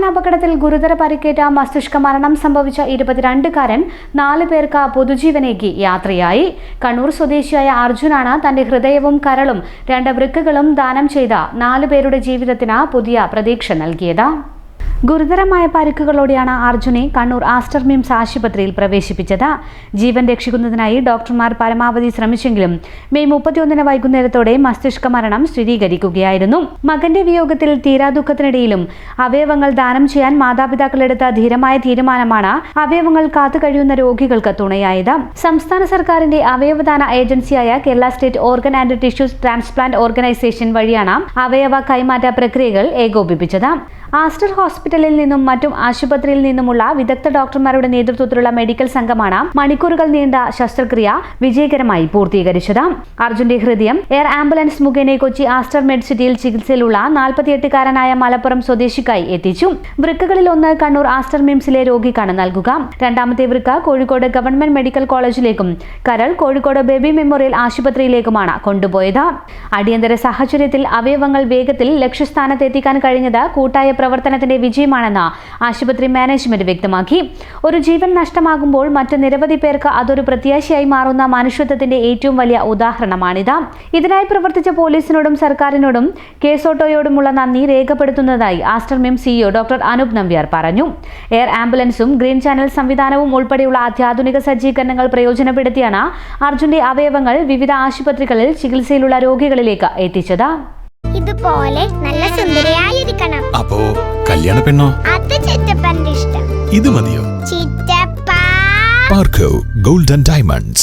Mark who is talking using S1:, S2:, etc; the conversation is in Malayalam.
S1: അപകടത്തിൽ ഗുരുതര പരിക്കേറ്റ മസ്തിഷ്ക മരണം സംഭവിച്ച 22-കാരൻ 4 പേർക്ക് പൊതുജീവനേകി യാത്രയായി. കണ്ണൂർ സ്വദേശിയായ അർജുനാണ് തന്റെ ഹൃദയവും കരളും 2 വൃക്കകളും ദാനം ചെയ്ത 4 പേരുടെ ജീവിതത്തിന് പുതിയ പ്രതീക്ഷ നൽകിയത്. ഗുരുതരമായ പരിക്കുകളോടെയാണ് അർജുനെ കണ്ണൂർ ആസ്റ്റർ മിംസ് ആശുപത്രിയിൽ പ്രവേശിപ്പിച്ചത്. ജീവൻ രക്ഷിക്കുന്നതിനായി ഡോക്ടർമാർ പരമാവധി ശ്രമിച്ചെങ്കിലും മെയ് 31 വൈകുന്നേരത്തോടെ മസ്തിഷ്ക മരണം സ്ഥിരീകരിക്കുകയായിരുന്നു. മകന്റെ വിയോഗത്തിൽ തീരാദുഃഖത്തിനിടയിലും അവയവങ്ങൾ ദാനം ചെയ്യാൻ മാതാപിതാക്കളെടുത്ത ധീരമായ തീരുമാനമാണ് അവയവങ്ങൾ കാത്തുകഴിയുന്ന രോഗികൾക്ക് തുണയായത്. സംസ്ഥാന സർക്കാരിന്റെ അവയവദാന ഏജൻസിയായ Kerala state organ and tissues transplant organisation വഴിയാണ് അവയവ കൈമാറ്റ പ്രക്രിയകൾ ഏകോപിപ്പിച്ചത്. ആസ്റ്റർ ഹോസ്പിറ്റലിൽ നിന്നും മറ്റും ആശുപത്രിയിൽ നിന്നുമുള്ള വിദഗ്ധ ഡോക്ടർമാരുടെ നേതൃത്വത്തിലുള്ള മെഡിക്കൽ സംഘമാണ് മണിക്കൂറുകൾ നീണ്ട ശസ്ത്രക്രിയ വിജയകരമായി പൂർത്തീകരിച്ചത്. അർജുന്റെ ഹൃദയം എയർ ആംബുലൻസ് മുഖേന കൊച്ചി ആസ്റ്റർ മെഡ് സിറ്റിയിൽ ചികിത്സയിലുള്ള 48-കാരനായ മലപ്പുറം സ്വദേശിക്കായി എത്തിച്ചു. വൃക്കകളിൽ ഒന്ന് കണ്ണൂർ ആസ്റ്റർ മിംസിലെ രോഗിക്കാണ് നൽകുക. രണ്ടാമത്തെ വൃക്ക കോഴിക്കോട് ഗവൺമെന്റ് മെഡിക്കൽ കോളേജിലേക്കും കരൾ കോഴിക്കോട് ബേബി മെമ്മോറിയൽ ആശുപത്രിയിലേക്കുമാണ് കൊണ്ടുപോയത്. അടിയന്തര സാഹചര്യത്തിൽ അവയവങ്ങൾ വേഗത്തിൽ ലക്ഷ്യസ്ഥാനത്ത് എത്തിക്കാൻ കഴിഞ്ഞത് കൂട്ടായ പ്രവർത്തനത്തിന്റെ വിജയമാണെന്ന് ആശുപത്രി മാനേജ്മെന്റ് വ്യക്തമാക്കി. ഒരു ജീവൻ നഷ്ടമാകുമ്പോൾ മറ്റ് നിരവധി പേർക്ക് അതൊരു പ്രത്യാശയായി മാറുന്ന മനുഷ്യത്വത്തിന്റെ ഏറ്റവും വലിയ ഉദാഹരണമാണിത്. ഇതിനായി പ്രവർത്തിച്ച പോലീസിനോടും സർക്കാരിനോടും കേസോട്ടോയോടുമുള്ള നന്ദി രേഖപ്പെടുത്തുന്നതായി Aster MIMS CEO doctor Anoop Nambiar പറഞ്ഞു. എയർ ആംബുലൻസും ഗ്രീൻ ചാനൽ സംവിധാനവും ഉൾപ്പെടെയുള്ള അത്യാധുനിക സജ്ജീകരണങ്ങൾ പ്രയോജനപ്പെടുത്തിയാണ് അർജുന്റെ അവയവങ്ങൾ വിവിധ ആശുപത്രികളിൽ ചികിത്സയിലുള്ള രോഗികളിലേക്ക് എത്തിച്ചത്.
S2: ഇതുപോലെ നല്ല സുന്ദരിയായിരിക്കണം.
S3: അപ്പോ കല്യാണ പെണ്ണോ?
S2: അത് ചിറ്റപ്പന്റെ ഇഷ്ടം.
S3: ഇത് മതിയോ?
S2: ചിറ്റപ്പ.
S3: പാർക്കോ ഗോൾഡ് ആൻഡ് ഡയമണ്ട്സ്,